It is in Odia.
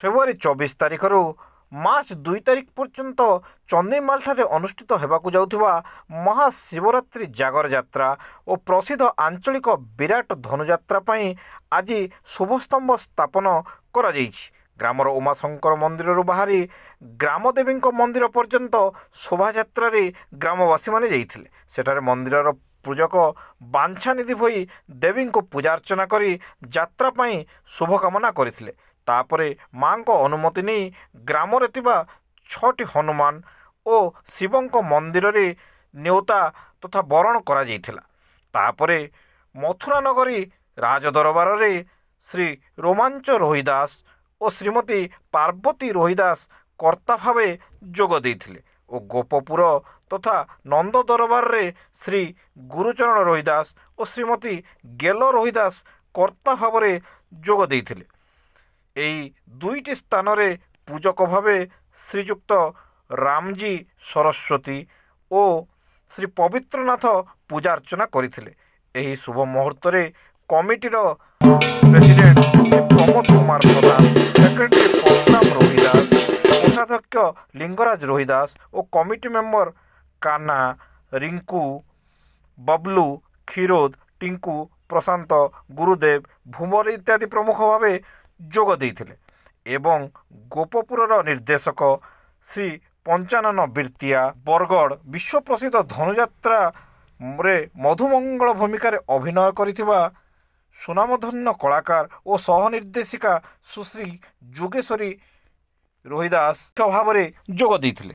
ଫେବୃଆରୀ 24 ତାରିଖରୁ ମାର୍ଚ୍ଚ 2 ତାରିଖ ପର୍ଯ୍ୟନ୍ତ ଚନ୍ଦେଇମାଲଠାରେ ଅନୁଷ୍ଠିତ ହେବାକୁ ଯାଉଥିବା ମହାଶିବରାତ୍ରି ଜାଗର ଯାତ୍ରା ଓ ପ୍ରସିଦ୍ଧ ଆଞ୍ଚଳିକ ବିରାଟ ଧନୁଯାତ୍ରା ପାଇଁ ଆଜି ଶୁଭସ୍ତମ୍ଭ ସ୍ଥାପନ କରାଯାଇଛି। ଗ୍ରାମର ଉମାଶଙ୍କର ମନ୍ଦିରରୁ ବାହାରି ଗ୍ରାମଦେବୀଙ୍କ ମନ୍ଦିର ପର୍ଯ୍ୟନ୍ତ ଶୋଭାଯାତ୍ରାରେ ଗ୍ରାମବାସୀମାନେ ଯାଇଥିଲେ। ସେଠାରେ ମନ୍ଦିରର ପୂଜକ ବାଞ୍ଛାନିଧି ହୋଇ ଦେବୀଙ୍କୁ ପୂଜାର୍ଚ୍ଚନା କରି ଯାତ୍ରା ପାଇଁ ଶୁଭକାମନା କରିଥିଲେ। ତାପରେ ମାଙ୍କ ଅନୁମତି ନେଇ ଗ୍ରାମରେ ଥିବା 6ଟି ହନୁମାନ ଓ ଶିବଙ୍କ ମନ୍ଦିରରେ ନେଉତା ତଥା ବରଣ କରାଯାଇଥିଲା। ତାପରେ ମଥୁରା ନଗରୀ ରାଜଦରବାରରେ ଶ୍ରୀ ରୋମାଞ୍ଚ ରୋହିଦାସ ଓ ଶ୍ରୀମତୀ ପାର୍ବତୀ ରୋହିଦାସ କର୍ତ୍ତା ଭାବେ ଯୋଗ ଦେଇଥିଲେ ଓ ଗୋପପୁର ତଥା ନନ୍ଦ ଦରବାରରେ ଶ୍ରୀ ଗୁରୁଚରଣ ରୋହିଦାସ ଓ ଶ୍ରୀମତୀ ଗେଲ ରୋହିଦାସ କର୍ତ୍ତା ଭାବରେ ଯୋଗ ଦେଇଥିଲେ। ଏହି 2ଟି ସ୍ଥାନରେ ପୂଜକ ଭାବେ ଶ୍ରୀଯୁକ୍ତ ରାମଜୀ ସରସ୍ୱତୀ ଓ ଶ୍ରୀ ପବିତ୍ରନାଥ ପୂଜାର୍ଚ୍ଚନା କରିଥିଲେ। ଏହି ଶୁଭ ମୁହୂର୍ତ୍ତରେ କମିଟିର ପ୍ରେସିଡେଣ୍ଟ ଶ୍ରୀ ପ୍ରମୋଦ କୁମାର ପ୍ରଧାନ, ସେକ୍ରେଟାରୀ ପରଶୁରାମ ରୋହିଦାସ, କୋଷାଧ୍ୟକ୍ଷ ଲିଙ୍ଗରାଜ ରୋହିଦାସ ଓ କମିଟି ମେମ୍ବର କାହ୍ନା, ରିଙ୍କୁ, ବବଲୁ, କ୍ଷୀରୋଦ, ଟିଙ୍କୁ, ପ୍ରଶାନ୍ତ, ଗୁରୁଦେବ, ଭୂମର ଇତ୍ୟାଦି ପ୍ରମୁଖ ଭାବେ ଯୋଗ ଦେଇଥିଲେ ଏବଂ ଗୋପପୁରର ନିର୍ଦ୍ଦେଶକ ଶ୍ରୀ ପଞ୍ଚାନନ ବିର୍ତିଆ, ବରଗଡ଼ ବିଶ୍ୱପ୍ରସିଦ୍ଧ ଧନୁଯାତ୍ରାରେ ମଧୁମଙ୍ଗଳ ଭୂମିକାରେ ଅଭିନୟ କରିଥିବା ସୁନାମଧନ୍ୟ କଳାକାର ଓ ସହନିର୍ଦ୍ଦେଶିକା ସୁଶ୍ରୀ ଯୁଗେଶ୍ୱରୀ ରୋହିଦାସ ଭାବରେ ଯୋଗ ଦେଇଥିଲେ।